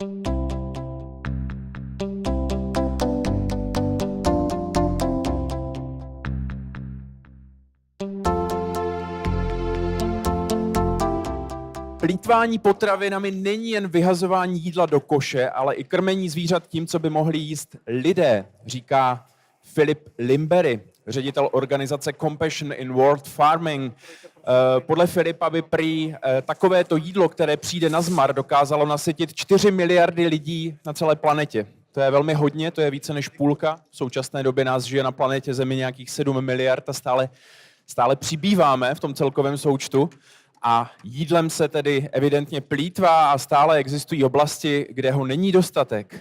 Plýtvání potravinami není jen vyhazování jídla do koše, ale i krmení zvířat tím, co by mohli jíst lidé, říká Lymbery, ředitel organizace Compassion in World Farming. Podle Filipa by prý takovéto jídlo, které přijde na zmar, dokázalo nasytit 4 miliardy lidí na celé planetě. To je velmi hodně, to je více než půlka. V současné době nás žije na planetě Zemi nějakých 7 miliard a stále přibýváme v tom celkovém součtu. A jídlem se tedy evidentně plýtvá a stále existují oblasti, kde ho není dostatek.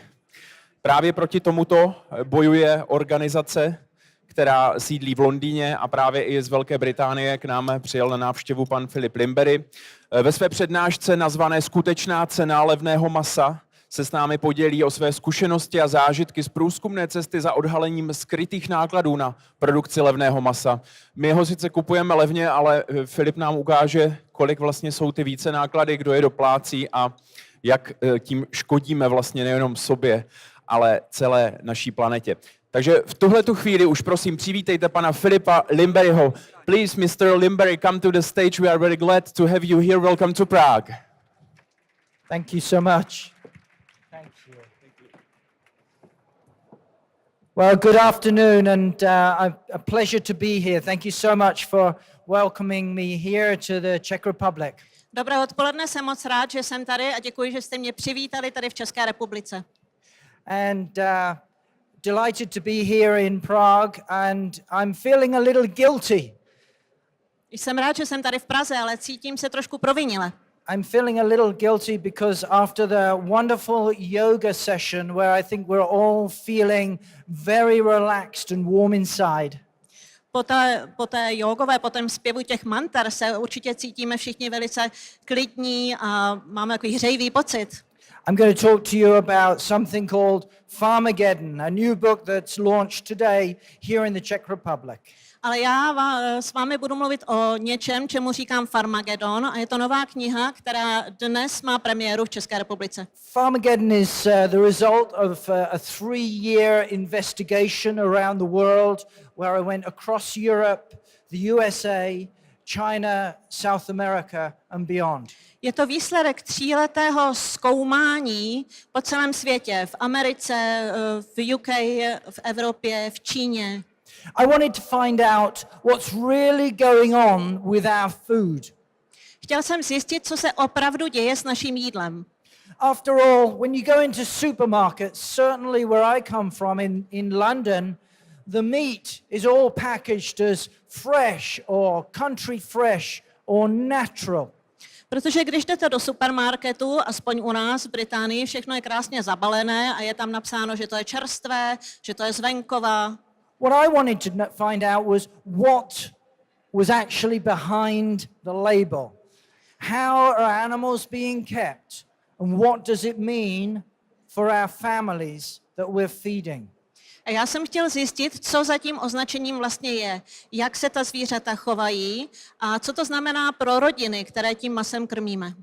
Právě proti tomuto bojuje organizace, která sídlí v Londýně a právě i z Velké Británie k nám přijel na návštěvu pan Lymbery. Ve své přednášce nazvané Skutečná cena levného masa se s námi podělí o své zkušenosti a zážitky z průzkumné cesty za odhalením skrytých nákladů na produkci levného masa. My ho sice kupujeme levně, ale Filip nám ukáže, kolik vlastně jsou ty více náklady, kdo je doplácí a jak tím škodíme vlastně nejenom sobě, ale celé naší planetě. Takže v tuhletu chvíli už prosím přivítejte pana Filipa Lymberyho. Please, Mr. Lymbery, come to the stage. We are very glad to have you here. Welcome to Prague. Thank you so much. Thank you. Well, good afternoon, and a pleasure to be here. Thank you so much for welcoming me here to the Czech Republic. Dobré odpoledne, jsem moc rád, že jsem tady a děkuji, že jste mě přivítali tady v České republice. And delighted to be here in Prague, and I'm feeling a little guilty. Jsem rád, že jsem tady v Praze, ale cítím se trošku provinile. I'm feeling a little guilty because after the wonderful yoga session where I think we're all feeling very relaxed and warm inside. Po té jogové, po tom zpěvu těch manter se určitě cítíme všichni velice klidní a máme takový hřejivý pocit. I'm going to talk to you about something called Farmagedon, a new book that's launched today here in the Czech Republic. Ale já s vámi budu mluvit o něčem, čemu říkám Farmagedon, a je to nová kniha, která dnes má premiéru v České republice. Farmagedon is the result of a 3-year investigation around the world where I went across Europe, the USA, China, South America and beyond. Je to výsledek 3letého zkoumání po celém světě, v Americe, v UK, v Evropě, v Číně. I wanted to find out what's really going on with our food. Chtěl jsem zjistit, co se opravdu děje s naším jídlem. After all, when you go into supermarkets, certainly where I come from in London, the meat is all packaged as fresh or country fresh or natural. Protože když jdete do supermarketu, aspoň u nás v Británii, všechno je krásně zabalené a je tam napsáno, že to je čerstvé, že to je z venkova. What I wanted to find out was what was actually behind the label. How are animals being kept? And what does it mean for our families that we're feeding? A já jsem chtěl zjistit, co za tím označením vlastně je, jak se ta zvířata chovají a co to znamená pro rodiny, které tím masem krmíme.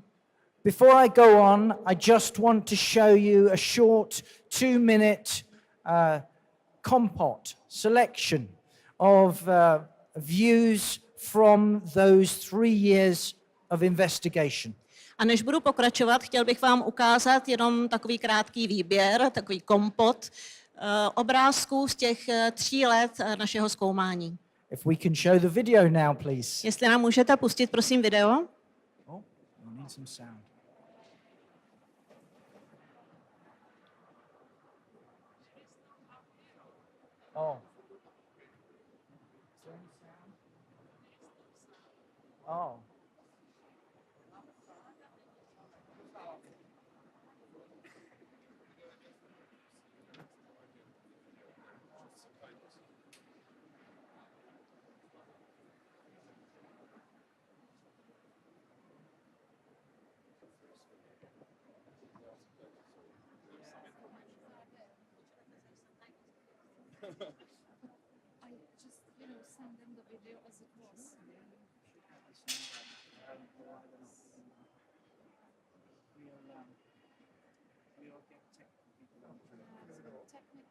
Before I go on, I just want to show you a short 2-minute compot selection of views from those 3 years of investigation. A než budu pokračovat, chtěl bych vám ukázat jenom takový krátký výběr, takový kompot obrázků z těch 3 let našeho zkoumání. If we can show the video now, please. Jestli nám můžete pustit, prosím, video. Oh, we need some sound. Oh. Is there any sound? Oh. I just, send them the video as it was. We'll technically.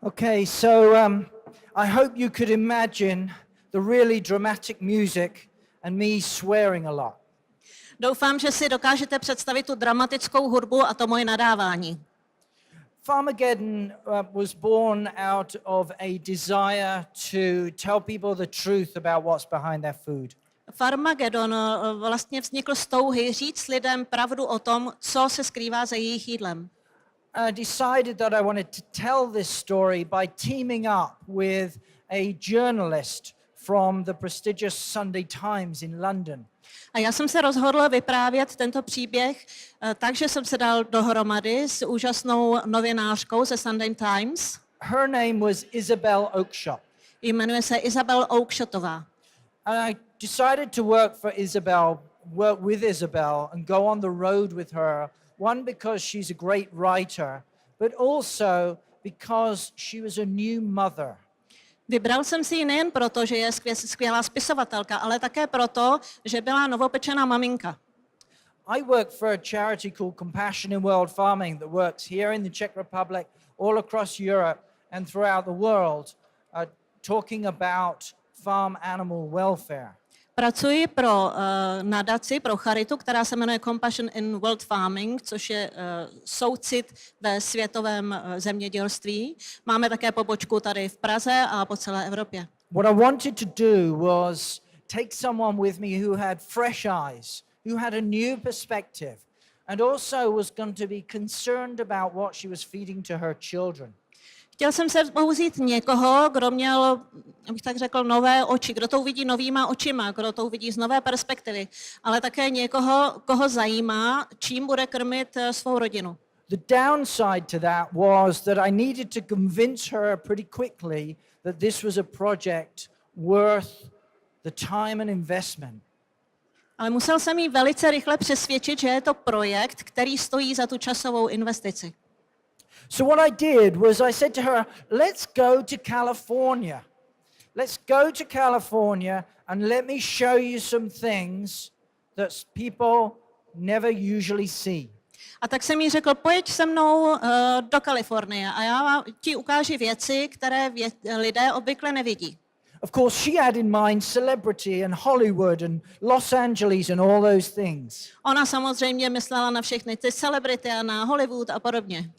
Okay, so I hope you could imagine the really dramatic music and me swearing a lot. Doufám, že si dokážete představit tu dramatickou hudbu a to moje nadávání. Farmagedon was born out of a desire to tell people the truth about what's behind their food. Farmagedon vlastně vznikl z touhy říct lidem pravdu o tom, co se skrývá za jejich jídlem. I decided that I wanted to tell this story by teaming up with a journalist from the prestigious Sunday Times in London. A já jsem se rozhodl vyprávět tento příběh, takže jsem se dal dohromady s úžasnou novinářkou ze Sunday Times. Her name was Isabel Oakeshott. Jmenuje se Isabel Oakeshottová. And I decided to work with Isabel and go on the road with her. One, because she's a great writer, but also because she was a new mother. Vybral jsem si ji nejen proto, že je skvělá spisovatelka, ale také proto, že byla novopečená maminka. I work for a charity called Compassion in World Farming that works here in the Czech Republic, all across Europe and throughout the world, talking about farm animal welfare. Pracuji pro nadaci, pro charitu, která se jmenuje Compassion in World Farming, což je soucit ve světovém zemědělství. Máme také pobočku tady v Praze a po celé Evropě. What I wanted to do was take someone with me who had fresh eyes, who had a new perspective, and also was going to be concerned about what she was feeding to her children. Chtěl jsem se vzít někoho, kdo měl, abych tak řekl, nové oči, kdo to uvidí novýma očima, kdo to uvidí z nové perspektivy, ale také někoho, koho zajímá, čím bude krmit svou rodinu. The downside to that was that I needed to convince her pretty quickly that this was a project worth the time and investment. Ale musel jsem jí velice rychle přesvědčit, že je to projekt, který stojí za tu časovou investici. So what I did was I said to her, let's go to California. Let's go to California and let me show you some things that people never usually see. A tak jsem jí řekl, pojď se mnou do Kalifornie a já ti ukážu věci, které lidé obvykle nevidí. Of course, she had in mind celebrity and Hollywood and Los Angeles and all those things. Ona samozřejmě myslela na všechny ty celebrity a na Hollywood a podobně.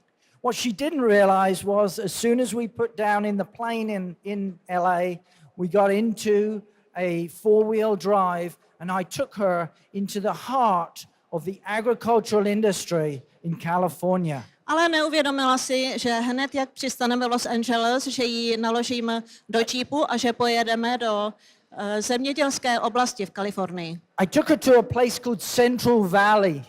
What she didn't realize was as soon as we put down in the plane in LA, we got into a four-wheel drive and I took her into the heart of the agricultural industry in California. Ale neuvědomila si, že hned jak přistaneme v Los Angeles, že ji naložím do džípu a že pojedeme do zemědělské oblasti v Kalifornii. I took her to a place called Central Valley,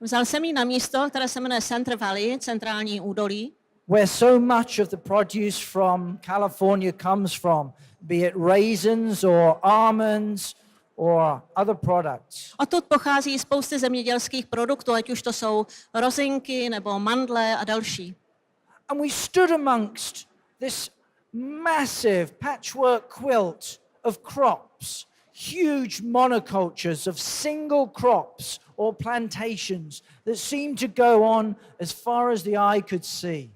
Vzal jsem ji na místo, které se jmenuje Central Valley, centrální údolí, where so much of the produce from California comes from, be it raisins or almonds or other products. odtud pochází spousty zemědělských produktů, ať už to jsou rozinky nebo mandle a další. And we stood amongst this massive patchwork quilt of crops, huge monocultures of single crops or plantations that seemed to go on as far as the eye could see.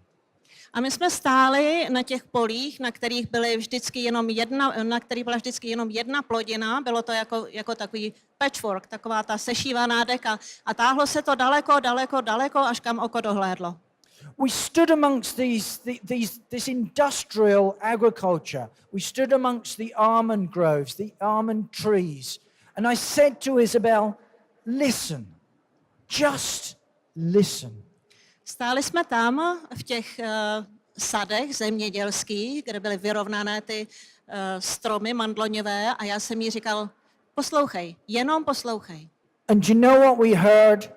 A my jsme stáli na těch polích, na kterých byla vždycky jenom jedna plodina, bylo to jako takový patchwork, taková ta sešívaná deka a táhlo se to daleko, až kam oko dohlédlo. we stood amongst this industrial agriculture. We stood amongst the almond groves, the almond trees. And I said to Isabel, listen, just listen. Stáli jsme tam v těch sadech zemědělských, kde byly vyrovnané ty stromy mandloňové a já jsem jí říkal, poslouchej, jenom poslouchej. And you know what we heard?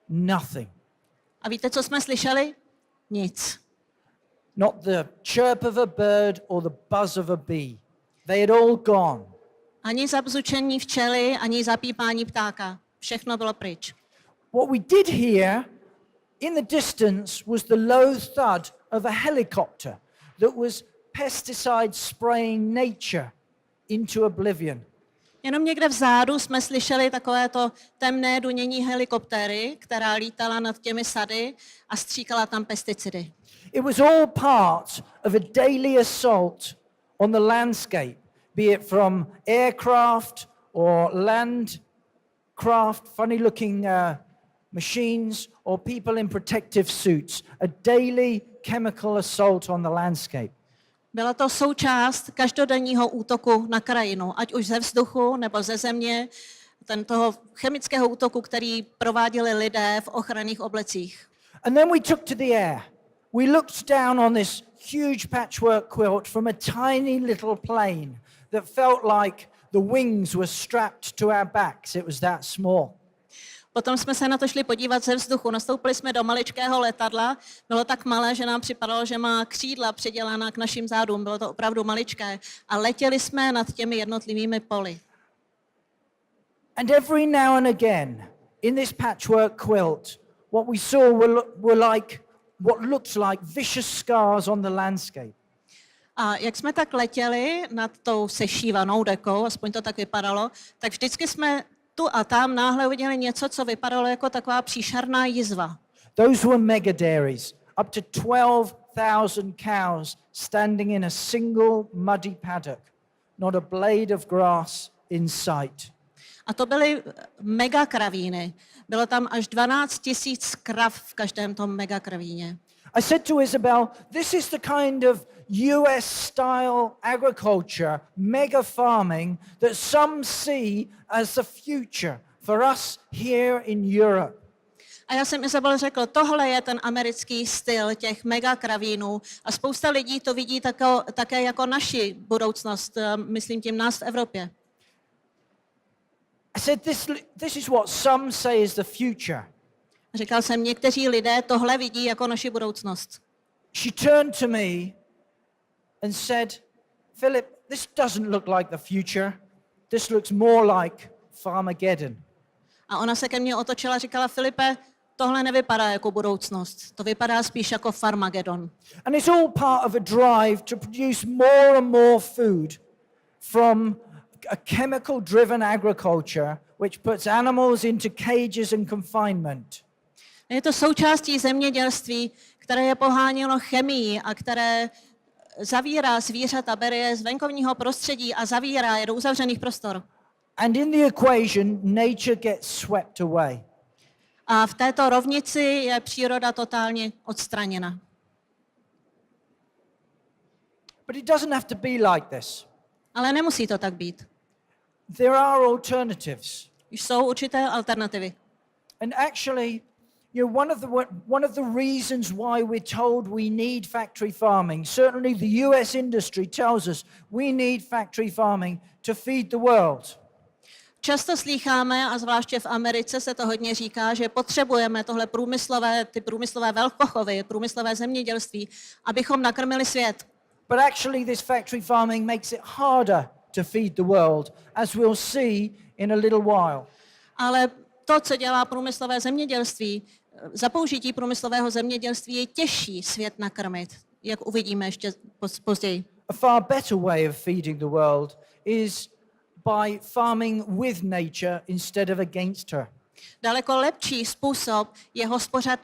Nothing. A víte, co jsme slyšeli? Nic. Not the chirp of a bird or the buzz of a bee. They had all gone. Ani zabzučení včely, ani zapípání ptáka. Všechno bylo pryč. What we did hear in the distance was the low thud of a helicopter that was pesticide spraying nature into oblivion. Jenom někde vzadu jsme slyšeli takovéto temné dunění helikoptéry, která lítala nad těmi sady a stříkala tam pesticidy. It was all part of a daily assault on the landscape, be it from aircraft or landcraft, funny-looking machines, or people in protective suits, a daily chemical assault on the landscape. Byla to součást každodenního útoku na krajinu, ať už ze vzduchu nebo ze země, toho chemického útoku, který prováděli lidé v ochranných oblecích. And then we took to the air. We looked down on this huge patchwork quilt from a tiny little plane that felt like the wings were strapped to our backs. It was that small. Potom jsme se na to šli podívat ze vzduchu. Nastoupili jsme do maličkého letadla. Bylo tak malé, že nám připadalo, že má křídla přidělaná k našim zádům. Bylo to opravdu maličké. A letěli jsme nad těmi jednotlivými poli. And every now and again, in this patchwork quilt, what we saw were like what looked like vicious scars on the landscape. A jak jsme tak letěli nad tou sešívanou dekou, aspoň to tak vypadalo, tak vždycky jsme tu a tam náhle uviděli něco, co vypadalo jako taková příšerná jizva. Those were mega dairies, up to 12,000 cows standing in a single muddy paddock, not a blade of grass in sight. A to byly mega kravíny. Bylo tam až 12 000 krav v každém tom mega kravíně. I said to Isabel, this is the kind of US-style agriculture, mega farming, that some see as the future for us here in Europe. A já jsem Izabel řekl, tohle je ten americký styl těch mega kravínů a spousta lidí to vidí také jako naši budoucnost, myslím tím nás v Evropě. I said, this is what some say is the future. Říkal jsem, někteří lidé tohle vidí jako naši budoucnost. She turned to me and said, Philip, this doesn't look like the future. This looks more like Farmagedon. A ona se ke mně otočila a říkala, Filipe, tohle nevypadá jako budoucnost. To vypadá spíš jako Farmagedon. And it's all part of a drive to produce more and more food from a chemical-driven agriculture which puts animals into cages and confinement. Je to součástí zemědělství, které je poháněno chemií a které zavírá zvířata, bere je z venkovního prostředí a zavírá je do uzavřených prostor. And in the equation, nature gets swept away. A v této rovnici je příroda totálně odstraněna. But it doesn't have to be like this. Ale nemusí to tak být. There are alternatives. Jsou určité alternativy. And actually, one of the reasons why we're told we need factory farming, certainly the US industry tells us we need factory farming to feed the world. Často slýcháme, a zvláště v Americe se to hodně říká, že potřebujeme ty průmyslové velkochovy, průmyslové zemědělství, abychom nakrmili svět. But actually this factory farming makes it harder to feed the world, as we'll see in a little while. Ale to, co dělá průmyslové zemědělství, za použití průmyslového zemědělství je těžší svět nakrmit, jak uvidíme ještě později. A far better way of feeding the world is by farming with nature instead of against her. Daleko lepší způsob je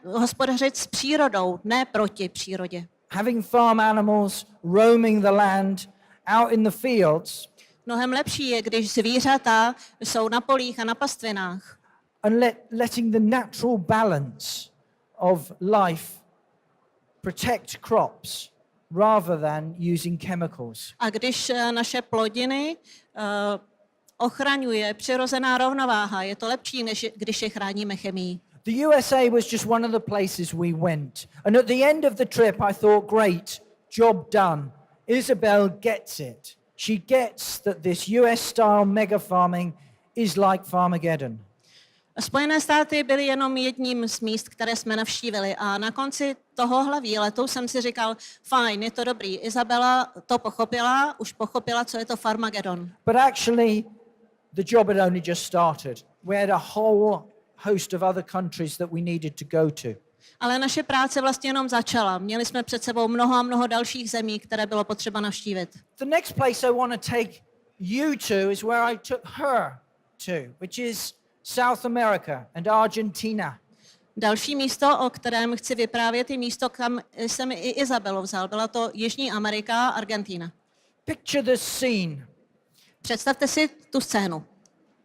hospodařit s přírodou, ne proti přírodě. Having farm animals roaming the land out in the fields. Mnohem lepší je, když zvířata jsou na polích a na pastvinách. And letting the natural balance of life protect crops rather than using chemicals. A když naše plodiny ochraňuje přirozená rovnováha, je to lepší, než když je chráníme chemií. The USA was just one of the places we went. And at the end of the trip, I thought, great, job done. Isabel gets it. She gets that this US-style mega farming is like Farmagedon. Spojené státy byly jenom jedním z míst, které jsme navštívili a na konci tohohle výletu jsem si říkal, fajn, je to dobrý, Izabela to pochopila, už pochopila, co je to Farmagedon. But actually, the job had only just started. We had a whole host of other countries that we needed to go to. Ale naše práce vlastně jenom začala. Měli jsme před sebou mnoho a mnoho dalších zemí, které bylo potřeba navštívit. The next place I want to take you to is where I took her to, which is South America and Argentina. Další místo, o kterém chci vyprávět, je místo, kam jsem i Izabelu vzal. Byla to Jižní Amerika a Argentina. Picture the scene. Představte si tu scénu.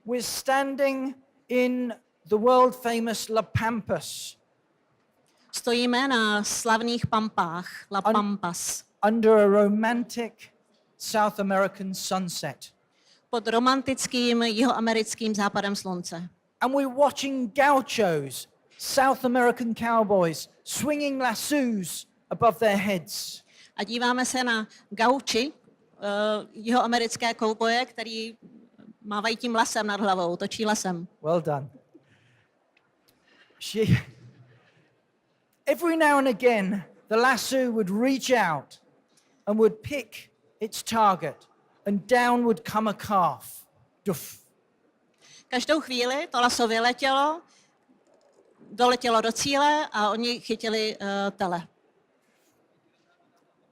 We're standing in the world famous La Pampas. Stojíme na slavných pampách, La Pampas, Under a romantic South American sunset. pod romantickým jihoamerickým západem slunce. And we're watching gauchos, South American cowboys, swinging lassos above their heads. A díváme se na gauči, jihoamerické kouboje, který mávají tím lasem nad hlavou, točí lasem. Well done. Every now and again, the lasso would reach out and would pick its target, and down would come a calf. Duff. Každou chvíli to laso vyletělo, doletělo do cíle a oni chytili tele.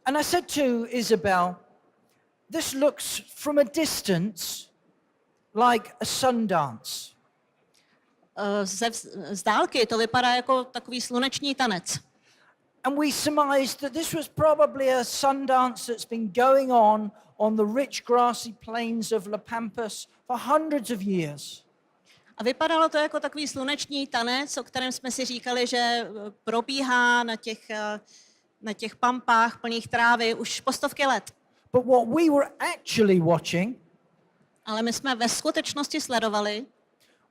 And I said to Isabel, this looks from a distance like a sun dance. Z dálky to vypadá jako takový sluneční tanec. And we surmised that this was probably a sun dance that's been going on the rich grassy plains of La Pampas for hundreds of years. A vypadalo to jako takový sluneční tanec, o kterém jsme si říkali, že probíhá na těch pampách plných trávy už po stovky let. But what we were actually watching Ale my jsme ve skutečnosti sledovali,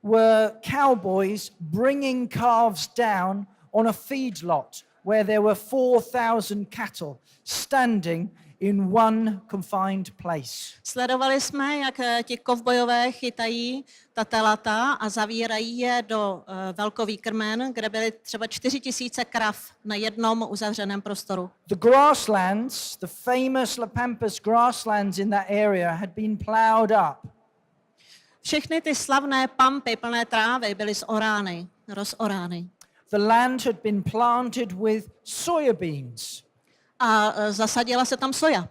were cowboys bringing calves down on a feedlot where there were 4,000 cattle standing in one confined place. Sledovali jsme, jak ti kovbojové chytají ta telata a zavírají je do velkovýkrmen, kde byly třeba 4 000 krav na jednom uzavřeném prostoru. The grasslands, the famous La Pampas grasslands in that area had been plowed up. Všechny ty slavné pampy plné trávy byly rozorány. The land had been planted with soya beans, A zasadila se tam soja.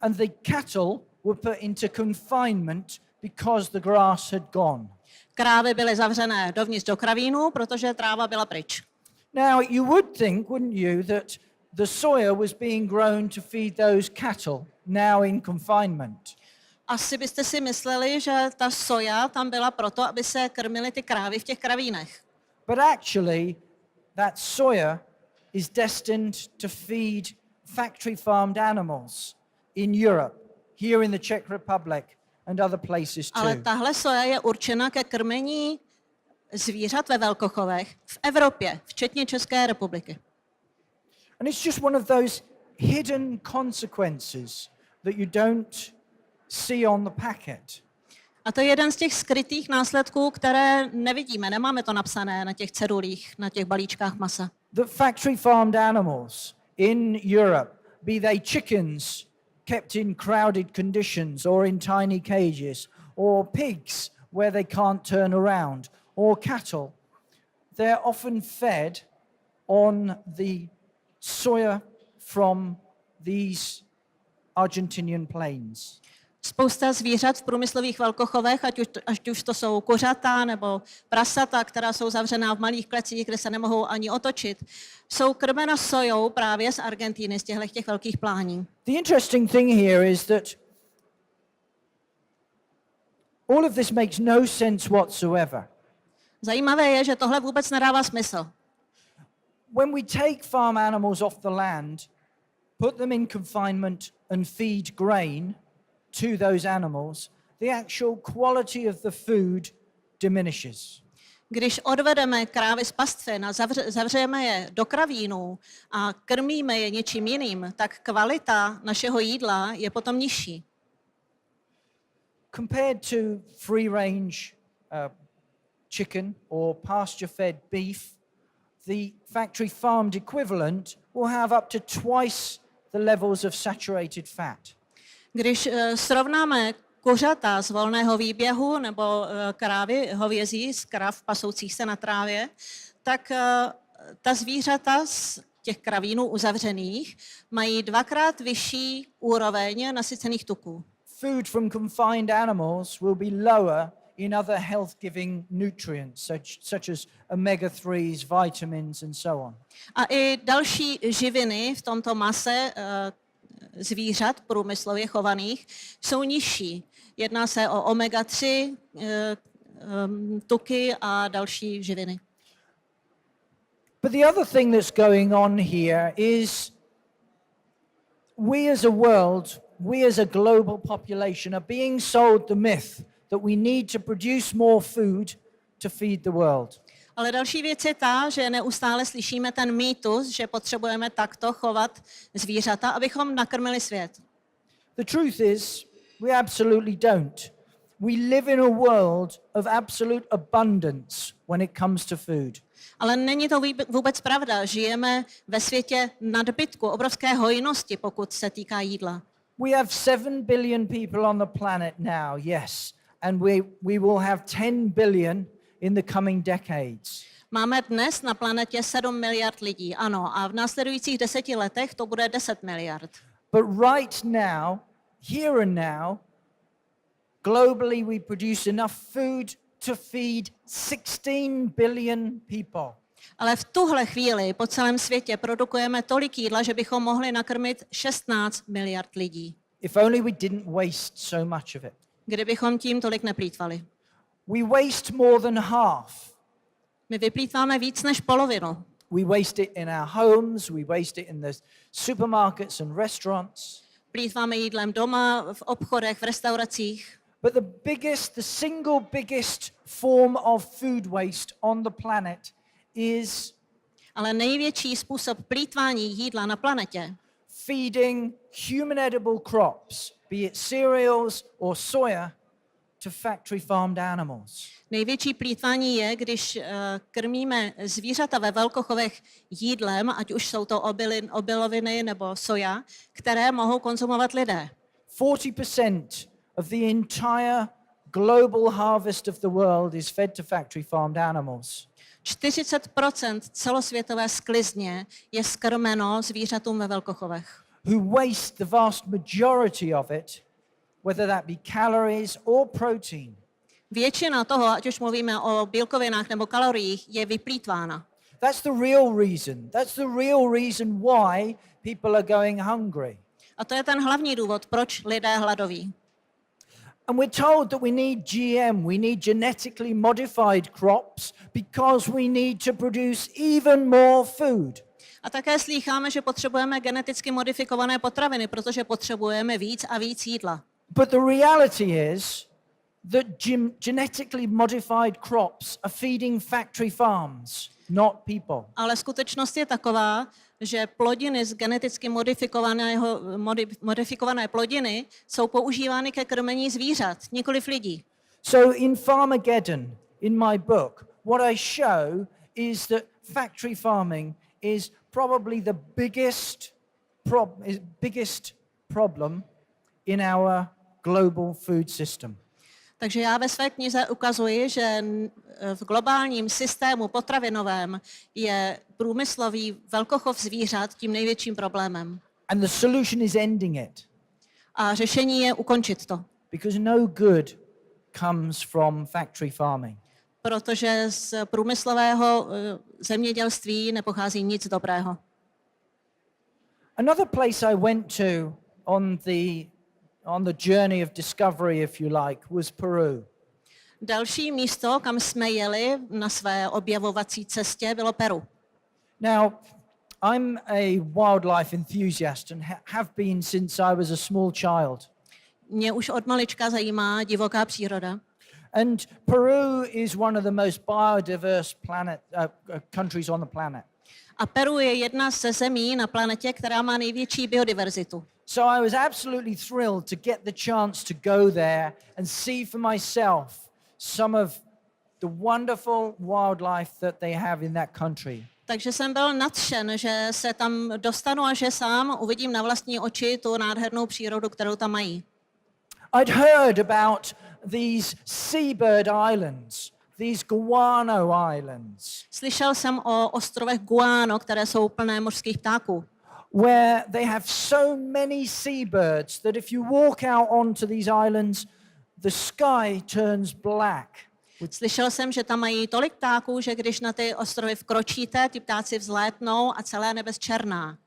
and the cattle were put into confinement because the grass had gone. Krávy byly zavřené dovnitř do kravínu, protože tráva byla pryč. Now, you would think, wouldn't you, that the soya was being grown to feed those cattle now in confinement. Asi byste si mysleli, že ta soja tam byla proto, aby se krmily ty krávy v těch kravínech. But actually, that soya is destined to feed factory farmed animals in Europe, here in the Czech Republic and other places too. Ale tahle soja je určena ke krmení zvířat ve velkochovech v Evropě, včetně České republiky. And it's just one of those hidden consequences that you don't see on the packet. A to je jeden z těch skrytých následků, které nevidíme, nemáme to napsané na těch cedulích, na těch balíčkách masa. The factory farmed animals in Europe, be they chickens kept in crowded conditions or in tiny cages, or pigs where they can't turn around, or cattle, they're often fed on the soya from these Argentinian plains. Spousta zvířat v průmyslových velkochovech, ať už to jsou kořata nebo prasata, která jsou zavřená v malých klecích, kde se nemohou ani otočit, jsou krmena sojou právě z Argentiny, z těch velkých plání. The interesting thing here is that all of this makes no sense whatsoever. Zajímavé je, že tohle vůbec nedává smysl. when we take farm animals off the land, put them in confinement and feed grain to those animals, the actual quality of the food diminishes. Když odvedeme krávy z pastvin a zavřejeme je do kravínů a krmíme je něčím jiným, tak kvalita našeho jídla je potom nižší. Compared to free-range chicken or pasture-fed beef, the factory farmed equivalent will have up to twice the levels of saturated fat. Když srovnáme kuřata z volného výběhu nebo krávy hovězí z krav pasoucích se na trávě, tak ta zvířata z těch kravínů uzavřených mají dvakrát vyšší úroveň nasycených tuků. Food from confined animals will be lower in other health-giving nutrients, such as omega-3s, vitamins, and so on. A i další živiny v tomto mase zvířat průmyslově chovaných jsou nižší. Jedná se o omega-3 tuky a další živiny. But the other thing that's going on here is we as a world, we as a global population are being sold the myth that we need to produce more food to feed the world. Ale další věc je ta, že neustále slyšíme ten mýtus, že potřebujeme takto chovat zvířata, abychom nakrmili svět. The truth is, we absolutely don't. We live in a world of absolute abundance when it comes to food. Ale není to vůbec pravda. Žijeme ve světě nadbytku, obrovské hojnosti, pokud se týká jídla. We have 7 billion people on the planet now, yes, and we will have 10 billion in the coming decades. Máme dnes na planetě 7 miliard lidí, ano, a v následujících 10 letech to bude 10 miliard. But right now, here and now, globally we produce enough food to feed 16 billion people. Ale v tuhle chvíli po celém světě produkujeme tolik jídla, že bychom mohli nakrmit 16 miliard lidí. If only we didn't waste so much of it. Kdybychom tím tolik neplýtvali. We waste more than half. My vyplýtváme víc než polovinu. We waste it in our homes, we waste it in the supermarkets and restaurants. Plýtváme jídlem doma, v obchodech, v restauracích. But the single biggest form of food waste on the planet is Ale největší způsob plýtvání jídla na planetě feeding human edible crops, be it cereals or soya, to factory farmed animals. Největší plýtvání je, když krmíme zvířata ve velkochovech jídlem, ať už jsou to obiloviny nebo soja, které mohou konzumovat lidé. 40% of the entire global harvest of the world is fed to factory farmed animals. 40% celosvětové sklizně je skrmeno zvířatům ve velkochovech. Who waste the vast majority of it, whether that be calories or protein. Většina toho, ať už mluvíme o bílkovinách nebo kaloriích, je vyplýtvána. That's the real reason. That's the real reason why people are going hungry. A to je ten hlavní důvod, proč lidé hladoví. And we're told that we need GM, we need genetically modified crops because we need to produce even more food. A také slýcháme, že potřebujeme geneticky modifikované potraviny, protože potřebujeme víc a víc jídla. But the reality is that genetically modified crops are feeding factory farms, not people. Ale skutečnost je taková, že plodiny z geneticky modifikované plodiny jsou používány ke krmení zvířat, nikoliv lidí. So in Farmagedon, in my book, what I show is that factory farming is probably the biggest problem in our global food system. Takže já ve své knize ukazuji, že v globálním systému potravinovém je průmyslový velkochov zvířat tím největším problémem. And the solution is ending it. A řešení je ukončit to. Because no good comes from factory farming. Protože z průmyslového zemědělství nepochází nic dobrého. Another place I went to on the journey of discovery, if you like, was Peru. Další místo, kam jsme jeli na své objevovací cestě, bylo Peru. Now, I'm a wildlife enthusiast and have been since I was a small child. Mě už od malička zajímá divoká příroda. And Peru is one of the most biodiverse countries on the planet. A Peru je jedna ze zemí na planetě, která má největší biodiverzitu. So I was absolutely thrilled to get the chance to go there and see for myself some of the wonderful wildlife that they have in that country. Takže jsem byl nadšen, že se tam dostanu a že sám uvidím na vlastní oči tu nádhernou přírodu, kterou tam mají. I'd heard about these seabird islands, these guano islands, Slyšel jsem o ostrovech Guano, které jsou plné mořských ptáků, where they have so many seabirds that if you walk out onto these islands, the sky turns black. Slyšel jsem, že tam mají tolik ptáků, že když na ty ostrovy vkročíte, ty ptáci vzlétnou a celé nebe zčerná.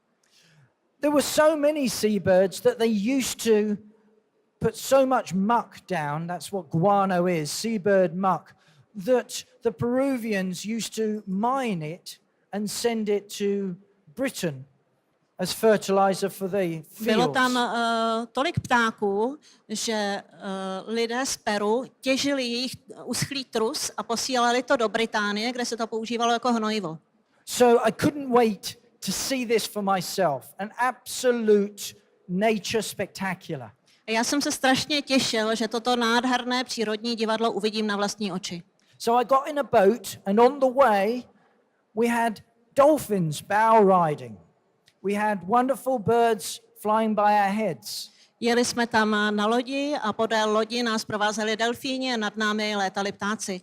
There were so many seabirds that they used to put so much muck down, that's what guano is, seabird muck, that the Peruvians used to mine it and send it to Britain as fertilizer for the fields. Bylo tam tolik ptáků, že lidé z Peru těžili jejich uschlý trus a posílali to do Británie, kde se to používalo jako hnojivo. So I couldn't wait to see this for myself, an absolute nature spectacular. A já jsem se strašně těšil, že toto nádherné přírodní divadlo uvidím na vlastní oči. So I got in a boat and on the way we had dolphins bow riding. We had wonderful birds flying by our heads. Jeli jsme tam na lodi a podél lodi nás provázeli delfíni a nad námi létali ptáci.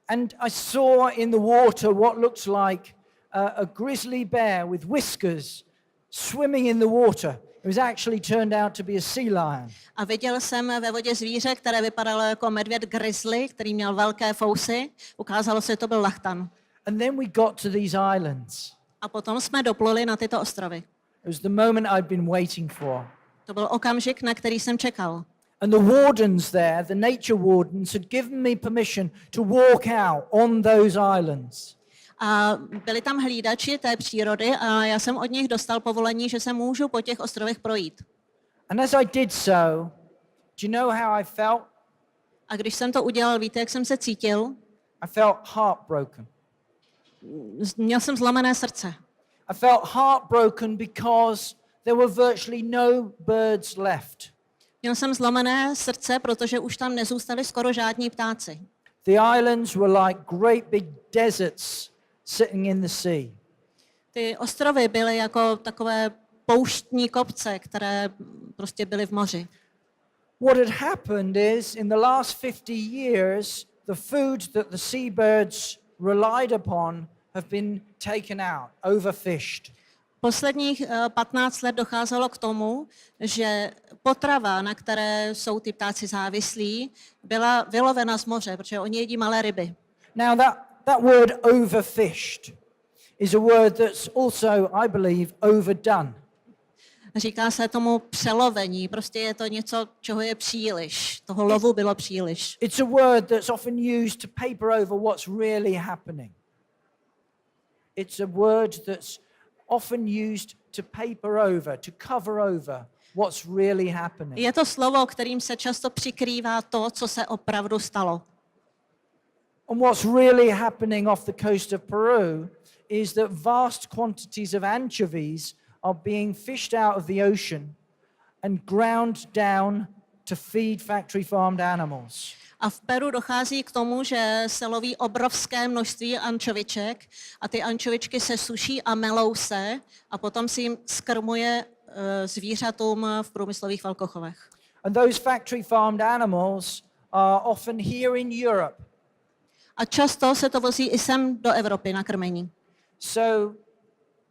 And I saw in the water what looks like a grizzly bear with whiskers swimming in the water. It was actually turned out to be a sea lion. A viděl jsem ve vodě zvíře, které vypadalo jako medvěd grizzly, který měl velké fousy. Ukázalo se, že to byl lachtan. And then we got to these islands. A potom jsme dopluli na tyto ostrovy. It was the moment I'd been waiting for. To byl okamžik, na který jsem čekal. And the wardens there, the nature wardens, had given me permission to walk out on those islands. A byli tam hlídači té přírody a já jsem od nich dostal povolení, že se můžu po těch ostrovech projít. And as I did so, do you know how I felt? A když jsem to udělal, víte, jak jsem se cítil? I felt heartbroken. Měl jsem zlomené srdce. I felt heartbroken because there were virtually no birds left. Měl jsem zlomené srdce, protože už tam nezůstali skoro žádní ptáci. The islands were like great big deserts sitting in the sea. Ty ostrovy byly jako takové pouštní kopce, které prostě byly v moři. What had happened is, in the last 50 years, the food that the seabirds relied upon have been taken out, overfished. Posledních 15 let docházelo k tomu, že potrava, na které jsou ty ptáci závislí, byla vylovena z moře, protože oni jedí malé ryby. Now that word overfished is a word that's also, I believe, overdone. Říká se tomu přelovení, prostě je to něco, čeho je příliš. Toho lovu bylo příliš. It's a word that's often used to paper over what's really happening. It's a word that's often used to paper over, to cover over what's really happening. Je to slovo, kterým se často přikrývá to, co se opravdu stalo. And what's really happening off the coast of Peru is that vast quantities of anchovies are being fished out of the ocean and ground down to feed factory farmed animals. A v Peru dochází k tomu, že se loví obrovské množství ančoviček a ty ančovičky se suší a melou se a potom si jim skrmuje zvířatům v průmyslových velkochovech. And those factory farmed animals are often here in Europe. A často se to vozí i sem do Evropy na krmení. So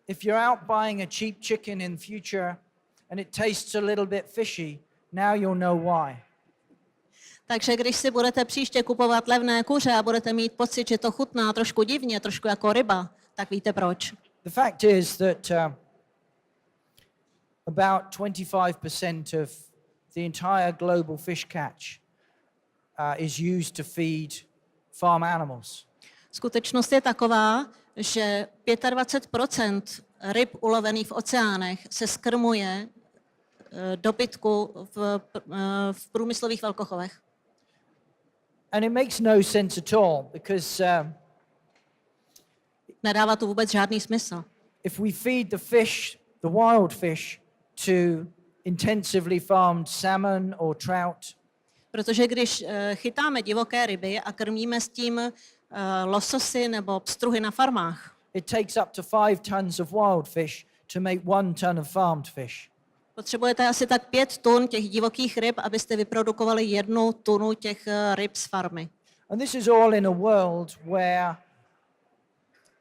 if you're out buying a cheap chicken in the future and it tastes a little bit fishy, now you'll know why. Takže když si budete příště kupovat levné kuře a budete mít pocit, že to chutná trošku divně, trošku jako ryba, tak víte proč. The fact is that about 25% of the entire global fish catch is used to feed farm animals. Skutečnost je taková, že 25% ryb ulovených v oceánech se skrmuje dobytku v průmyslových velkochovech. And it makes no sense at all because Nedává to vůbec žádný smysl. if we feed the fish, the wild fish, to intensively farmed salmon or trout, Protože když chytáme divoké ryby a krmíme s tím lososy nebo pstruhy na farmách, it takes up to 5 tons of wild fish to make 1 ton of farmed fish. potřebujete asi tak 5 tun těch divokých ryb, abyste vyprodukovali 1 tunu těch ryb z farmy. And this is all in a world where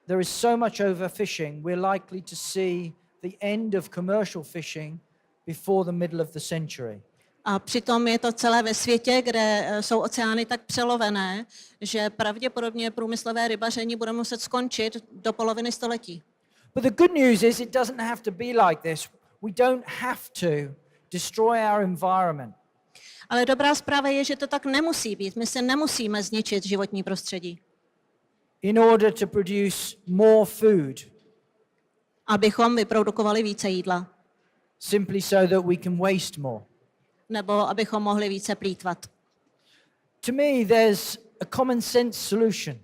there is so much overfishing, we're likely to see the end of commercial fishing before the middle of the century. A přitom je to celé ve světě, kde jsou oceány tak přelovené, že pravděpodobně průmyslové rybaření bude muset skončit do poloviny století. But the good news is it doesn't have to be like this. We don't have to destroy our environment. Ale dobrá zpráva je, že to tak nemusí být. My se nemusíme zničit životní prostředí, In order to produce more food, abychom vyprodukovali více jídla, simply so that we can waste more. nebo abychom mohli více plýtvat. To me, there's a common sense solution.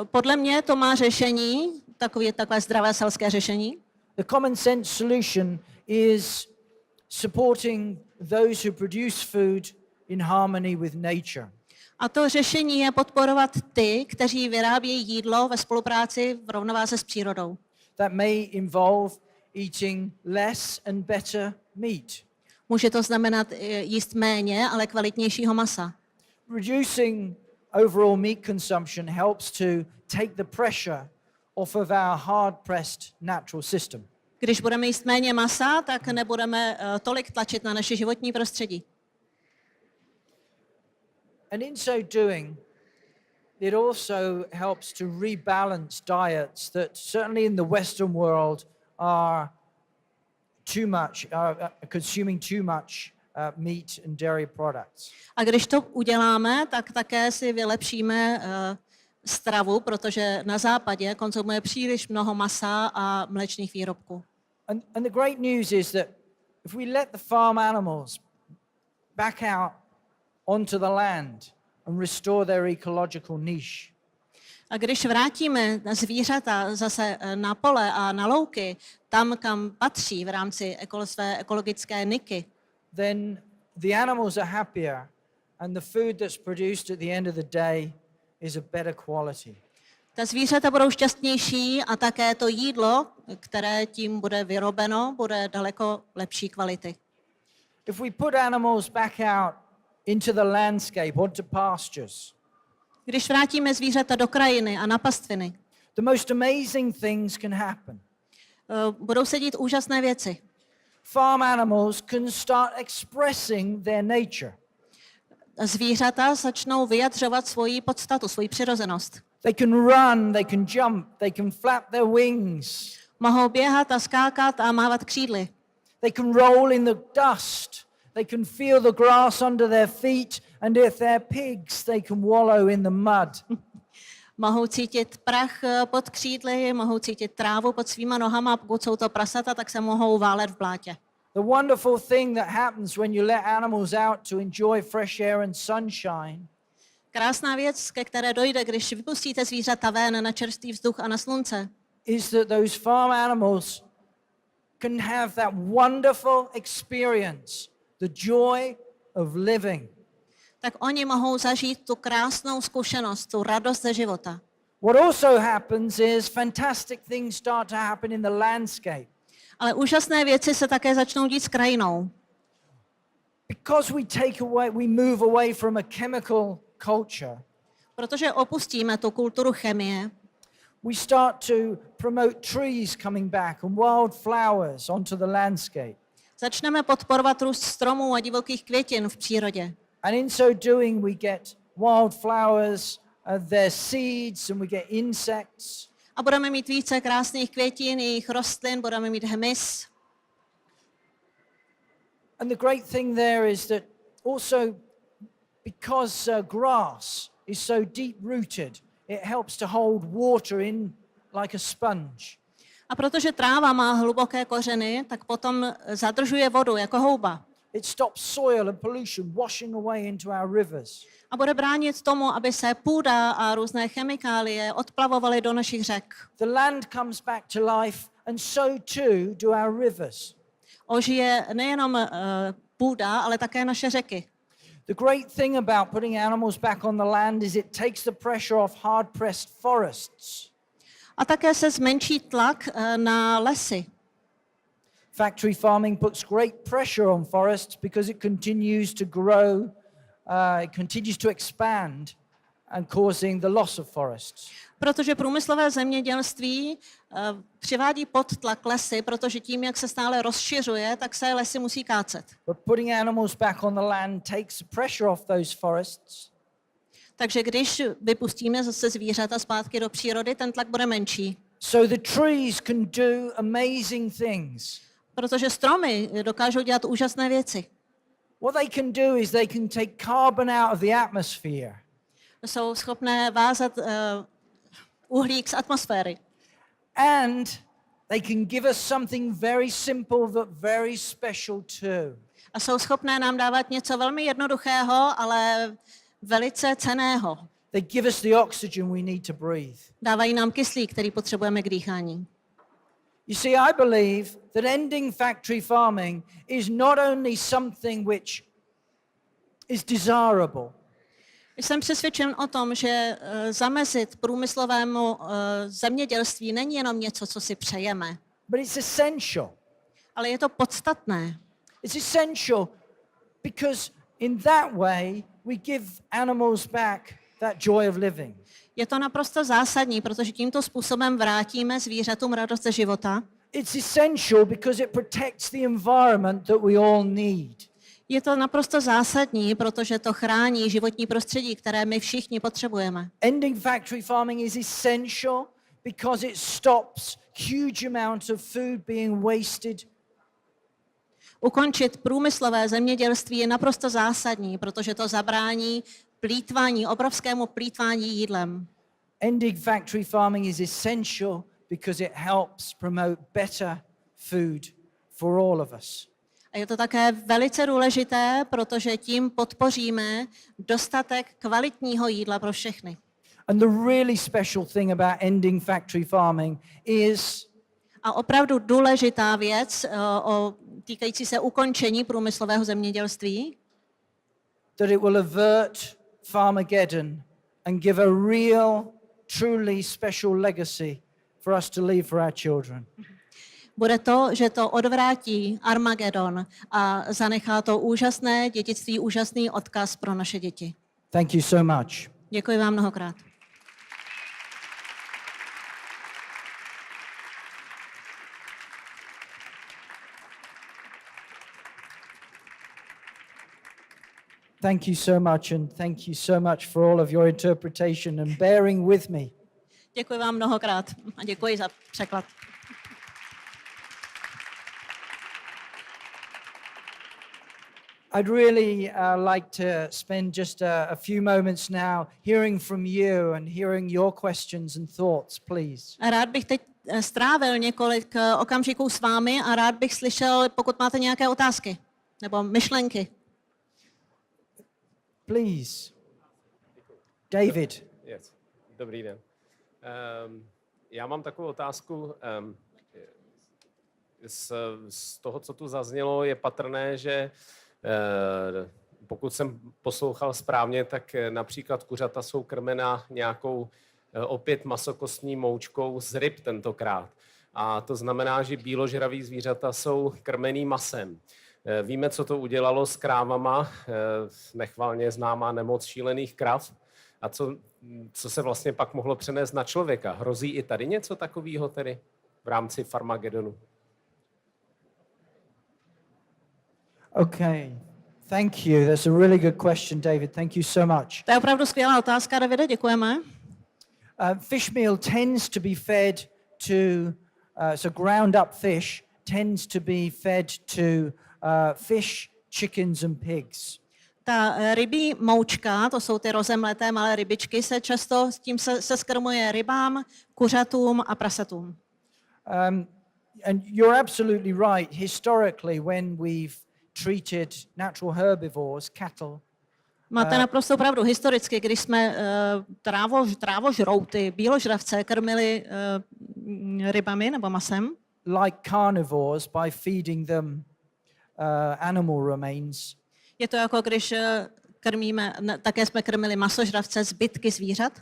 Podle mě to má řešení, takové zdravé selské řešení. The common sense solution is supporting those who produce food in harmony with nature. A to řešení je podporovat ty, kteří vyrábějí jídlo ve spolupráci v rovnováze s přírodou. That may involve eating less and better meat, Může to znamenat jíst méně, ale kvalitnějšího masa. reducing overall meat consumption helps to take the pressure off of our hard-pressed natural system. Když budeme jíst méně masa, tak nebudeme tolik tlačit na naše životní prostředí. And in so doing, it also helps to rebalance diets that certainly in the Western world are consuming too much meat and dairy products. A když to uděláme, tak také si vylepšíme stravu, protože na západě konzumuje příliš mnoho masa a mléčných výrobků. And the great news is that if we let the farm animals back out onto the land and restore their ecological niche, A když vrátíme zvířata zase na pole a na louky, tam, kam patří v rámci své ekologické niky, then the animals are happier and the food that's produced at the end of the day is a better quality. ta zvířata budou šťastnější a také to jídlo, které tím bude vyrobeno, bude daleko lepší kvality. If we put animals back out into the landscape, onto pastures, Když vrátíme zvířata do krajiny a na pastviny, the most amazing things can happen. budou se dít úžasné věci. Farm animals can start expressing their nature. Zvířata začnou vyjadřovat svoji podstatu, svoji přirozenost. They can run, they can jump, they can flap their wings. Mohou běhat a skákat a mávat křídly. They can roll in the dust. They can feel the grass under their feet, and if they're pigs, they can wallow in the mud. Mohou cítit prach pod křídly, mohou cítit trávu pod svýma nohama, pokud jsou to prasata, tak se mohou válet v blátě. The wonderful thing that happens when you let animals out to enjoy fresh air and sunshine Krásná věc, ke které dojde, když vypustíte zvířata ven na čerstvý vzduch a na slunce, is that those farm animals can have that wonderful experience, the joy of living. tak oni mohou zažít tu krásnou zkušenost, tu radost ze života. What also happens is fantastic things start to happen in the landscape. Ale úžasné věci se také začnou dít s krajinou. Because we move away from a chemical culture, Protože opustíme tu kulturu chemie, we start to promote trees coming back and wild flowers onto the landscape. začneme podporovat růst stromů a divokých květin v přírodě. And in so doing, we get wildflowers, their seeds, and we get insects. A budeme mít více krásných květin, jejich rostlin, budeme mít hmyz. And the great thing there is that also because grass is so deep-rooted it helps to hold water in like a sponge. A protože tráva má hluboké kořeny, tak potom zadržuje vodu jako houba. It stops soil and pollution washing away into our rivers. A bude bránit tomu, aby se půda a různé chemikálie odplavovaly do našich řek. The land comes back to life, and so too do our rivers. Ožije nejenom půda, ale také naše řeky. The great thing about putting animals back on the land is it takes the pressure off hard-pressed forests. A také se zmenší tlak na lesy. Factory farming puts great pressure on forests because it continues to grow, it continues to expand and causing the loss of forests. Protože průmyslové zemědělství přivádí pod tlak lesy, protože tím, jak se stále rozšiřuje, tak se lesy musí kácet. But putting animals back on the land takes the pressure off those forests. Takže když vypustíme zase zvířata zpátky do přírody, ten tlak bude menší. So the trees can do amazing things. Protože stromy dokážou dělat úžasné věci. What they can do is they can take carbon out of the atmosphere. Jsou schopné vázat uhlík z atmosféry. And they can give us something very simple but very special too. A jsou schopné nám dávat něco velmi jednoduchého, ale velice cenného. They give us the oxygen we need to breathe. Dávají nám kyslík, který potřebujeme k dýchání. You see, I believe that ending factory farming is not only something which is desirable, Jsem přesvědčen o tom, že zamezit průmyslovému zemědělství není jenom něco, co si přejeme, but it's essential. ale je to podstatné. It's essential because in that way we give animals back that joy of living. Je to naprosto zásadní, protože tímto způsobem vrátíme zvířatům radost ze života. It's essential because it protects the environment that we all need. Je to naprosto zásadní, protože to chrání životní prostředí, které my všichni potřebujeme. Ending factory farming is essential because it stops huge amounts of food being wasted. Ukončit průmyslové zemědělství je naprosto zásadní, protože to zabrání plýtvání, obrovskému plýtvání jídlem. Ending factory farming is essential because it helps promote better food for all of us. A je to také velice důležité, protože tím podpoříme dostatek kvalitního jídla pro všechny. And the really special thing about ending factory farming is A opravdu důležitá věc týkající se ukončení průmyslového zemědělství, that it will avert Farmagedon and give a real, truly special legacy for us to leave for our children. bude to, že to odvrátí Armagedon a zanechá to úžasné dědictví, úžasný odkaz pro naše děti. Thank you so much. Děkuji vám mnohokrát. Thank you so much, and thank you so much for all of your interpretation and bearing with me. Děkuji vám mnohokrát a děkuji za překlad. I'd really like to spend just a few moments now hearing from you and hearing your questions and thoughts, please. Rád bych teď strávil několik okamžiků s vámi a rád bych slyšel, pokud máte nějaké otázky nebo myšlenky. Please. David. Yes. Dobrý den. Já mám takovou otázku. Z toho, co tu zaznělo, je patrné, že pokud jsem poslouchal správně, tak například kuřata jsou krmena nějakou opět masokostní moučkou z ryb tentokrát. A to znamená, že bíložraví zvířata jsou krmený masem. Víme, co to udělalo s krávama, nechvalně známá nemoc šílených krav. A co se vlastně pak mohlo přenést na člověka? Hrozí i tady něco takového tedy v rámci Farmagedonu? Okay. Thank you. That's a really good question, David. Thank you so much. To je opravdu skvělá otázka, Davide, děkujeme. Fish meal tends to be fed to, so ground up fish tends to be fed to fish, chickens and pigs. Ta rybí moučka, to jsou ty rozemleté malé rybičky, se často s tím se skrmuje rybám, kuřatům a prasatům. And you're absolutely right. Historically, when we've treated natural herbivores, cattle, Máte naprosto pravdu. Historicky, když jsme trávožrouty, bíložravce krmili rybami nebo masem, like carnivores, by feeding them animal remains, je to jako když také jsme krmili masožravce zbytky zvířat.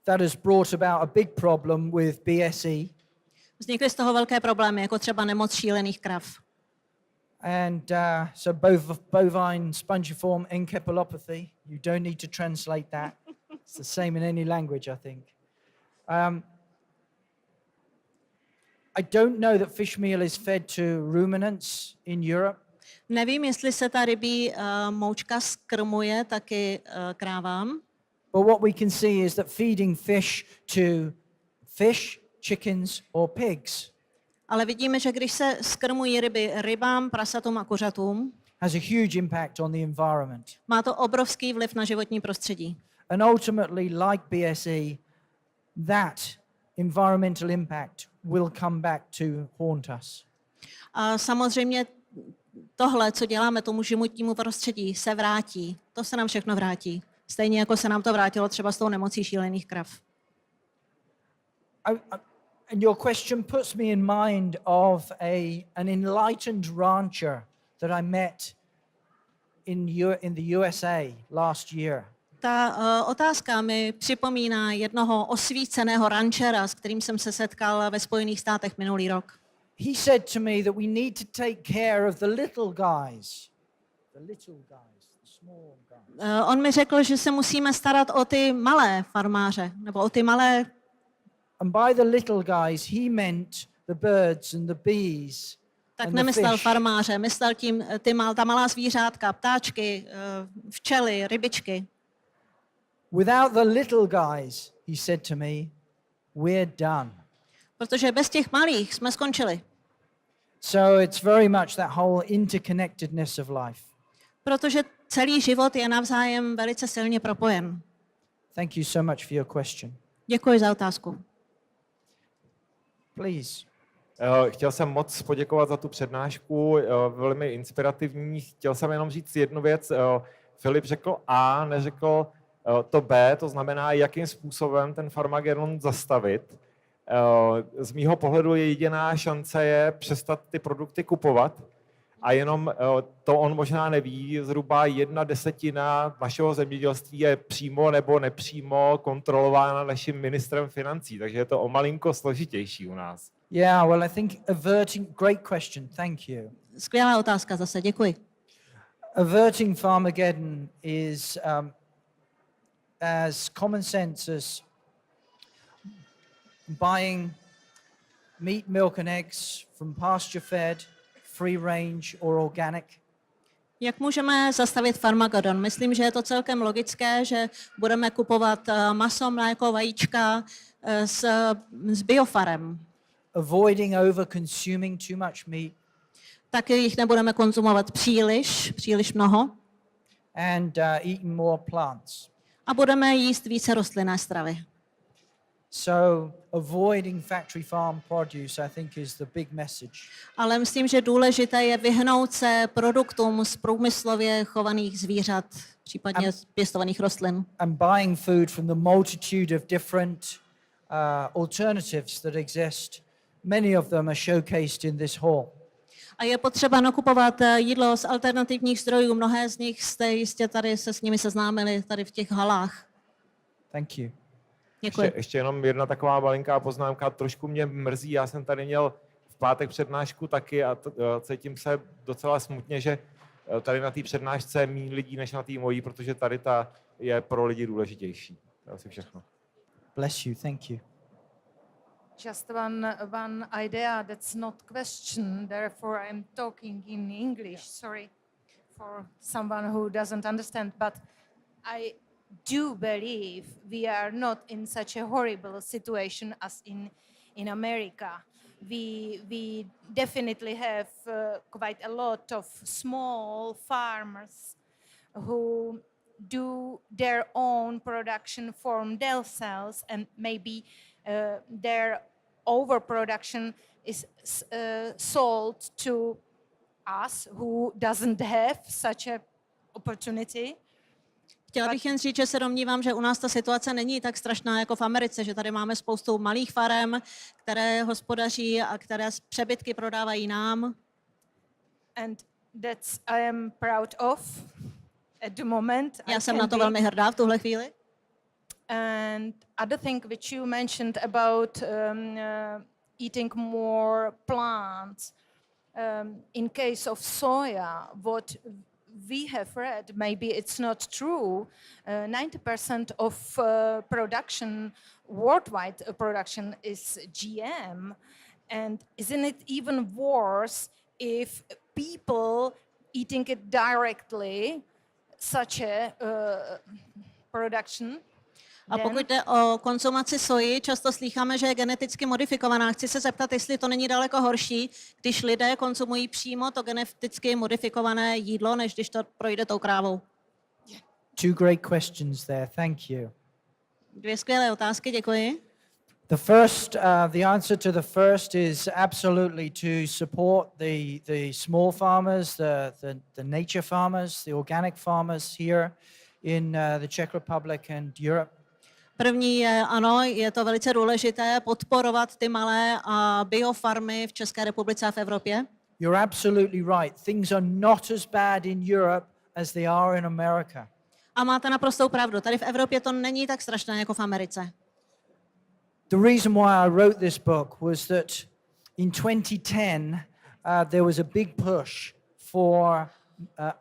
that has brought about a big problem with BSE. Vznikly z toho velké problémy, jako třeba nemoc šílených krav. And so bovine spongiform encephalopathy, you don't need to translate that. It's the same in any language, I think. I don't know that fish meal is fed to ruminants in Europe. Nevím, jestli se ta rybí moučka skrmuje taky krávám, But what we can see is that feeding fish to fish, chickens or pigs ale vidíme, že když se skrmují ryby rybám, prasatům a kuřatům, has a huge impact on the environment. má to obrovský vliv na životní prostředí. And ultimately, like BSE, that environmental impact will come back to haunt us. A samozřejmě tohle, co děláme tomu životnímu prostředí, se vrátí. To se nám všechno vrátí. Stejně jako se nám to vrátilo třeba s tou nemocí šílených krav. And your question puts me in mind of an enlightened rancher that I met in the USA last year. Ta otázka mi připomíná jednoho osvíceného rančera, s kterým jsem se setkal ve Spojených státech minulý rok. He said to me that we need to take care of the little guys. The little guys, the small guys. On mi řekl, že se musíme starat o ty malé farmáře, nebo o ty malé. And by the little guys, he meant the birds and the bees. Tak and the nemyslel fish. farmáře, myslel tím ta malá zvířátka, ptáčky, včely, rybičky. Without the little guys, he said to me, we're done. Protože bez těch malých jsme skončili. So it's very much that whole interconnectedness of life. Protože celý život je navzájem velice silně propojen. Thank you so much for your question. Děkuji za otázku. Please. Chtěl jsem moc poděkovat za tu přednášku, velmi inspirativní. Chtěl jsem jenom říct jednu věc. Filip řekl A, neřekl to B, to znamená, jakým způsobem ten Farmagedon zastavit. Z mýho pohledu je jediná šance je přestat ty produkty kupovat a jenom to on možná neví, zhruba 1/10 našeho zemědělství je přímo nebo nepřímo kontrolována naším ministrem financí, takže je to o malinko složitější u nás. Yeah, well, I think great question, thank you. Skvělá otázka zase, děkuji. Averting Farmagedon is as common sense as buying meat, milk and eggs from pasture-fed, free-range or organic. Jak můžeme zastavit Farmagedon? Myslím, že je to celkem logické, že budeme kupovat maso, mléko, vajíčka z biofarem. Avoiding over-consuming too much meat. Taky jich nebudeme konzumovat příliš mnoho. And eating more plants. A budeme jíst více rostlinné stravy. So avoiding factory farm produce, I think, is the big message. Ale myslím, že důležité je vyhnout se produktům z průmyslově chovaných zvířat, případně z pěstovaných rostlin. And buying food from the multitude of different alternatives that exist. Many of them are showcased in this hall. A je potřeba nakupovat jídlo z alternativních zdrojů. Mnohé z nich jste jistě tady se s nimi seznámili tady v těch halách. Thank you. Děkuji. Ještě jenom jedna taková malinká poznámka, trošku mě mrzí, já jsem tady měl v pátek přednášku taky a cítím se docela smutně, že tady na té přednášce je méně lidí než na té mojí, protože tady ta je pro lidi důležitější. To je asi všechno. Bless you. Thank you. Just one idea that's not question, therefore I'm talking in English. Sorry for someone who doesn't understand, but I do believe we are not in such a horrible situation as in America. We definitely have quite a lot of small farmers who do their own production from themselves, and maybe their overproduction is sold to us who doesn't have such a opportunity. Chtěla bych jen říct, že se domnívám, že u nás ta situace není tak strašná jako v Americe, že tady máme spoustu malých farem, které hospodaří a které přebytky prodávají nám. And that's I am proud of at the moment. Já jsem na to velmi hrdá v tuhle chvíli. And other thing which you mentioned about eating more plants, in case of soya, what we have read, maybe it's not true, 90% of production, worldwide production is GM. And isn't it even worse if people eating it directly, such a production? A pokud jde o konzumaci soji, často slýcháme, že je geneticky modifikovaná. Chci se zeptat, jestli to není daleko horší, když lidé konzumují přímo to geneticky modifikované jídlo, než když to projde tou krávou. Two great questions there. Thank you. Dvě skvělé otázky, děkuji. The answer to the first is absolutely to support the small farmers, the nature farmers, the organic farmers here in the Czech Republic and Europe. První je, ano, je to velice důležité podporovat ty malé a biofarmy v České republice a v Evropě. You're absolutely right. Things are not as bad in Europe as they are in America. A máte naprostou pravdu. Tady v Evropě to není tak strašné jako v Americe. The reason why I wrote this book was that in 2010 there was a big push for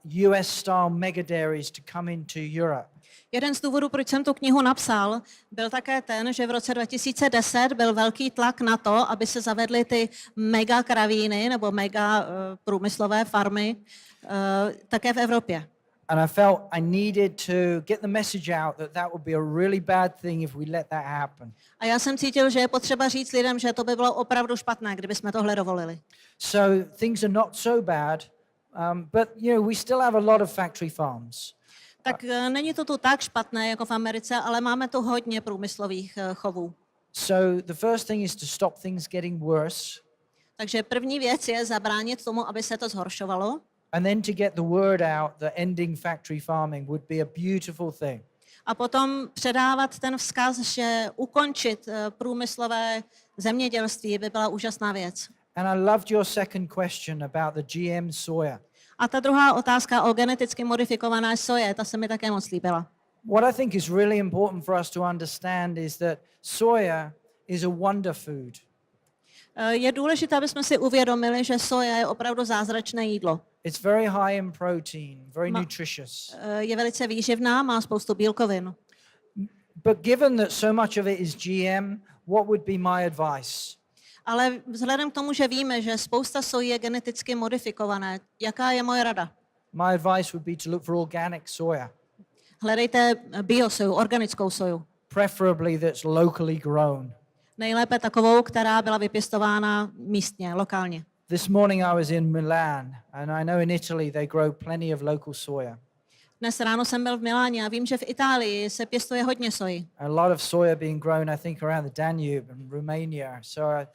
US-style mega dairies to come into Europe. Jeden z důvodů, proč jsem tu knihu napsal, byl také ten, že v roce 2010 byl velký tlak na to, aby se zavedly ty mega kravíny nebo mega průmyslové farmy také v Evropě. And I felt I needed to get the message out that that would be a really bad thing if we let that happen. A já jsem cítil, že je potřeba říct lidem, že to by bylo opravdu špatné, kdyby jsme tohle dovolili. So things are not so bad, but you know we still have a lot of factory farms. Tak není to tu tak špatné jako v Americe, ale máme tu hodně průmyslových chovů. So the first thing is to stop things getting worse. Takže první věc je zabránit tomu, aby se to zhoršovalo. And then to get the word out that ending factory farming would be a beautiful thing. A potom předávat ten vzkaz, že ukončit průmyslové zemědělství by byla úžasná věc. And I loved your second question about the GM soya. A ta druhá otázka o geneticky modifikované soje, ta se mi také moc líbila. What I think is really important for us to understand is that soya is a wonder food. Je důležité, aby jsme si uvědomili, že soja je opravdu zázračné jídlo. It's very high in protein, very nutritious. Je velice výživná, má spoustu bílkovin. But given that so much of it is GM, what would be my advice? Ale vzhledem k tomu, že víme, že spousta sojí je geneticky modifikované, jaká je moje rada? My advice would be to look for organic soya, Hledejte biosoju, organickou soju. preferably that's locally grown. Nejlépe takovou, která byla vypěstována místně, lokálně. This morning I was in Milan, and I know in Italy they grow plenty of local soya. Dnes ráno jsem byl v Miláně a vím, že v Itálii se pěstuje hodně soji. A lot of soya being grown, I think, around the Danube and Romania. So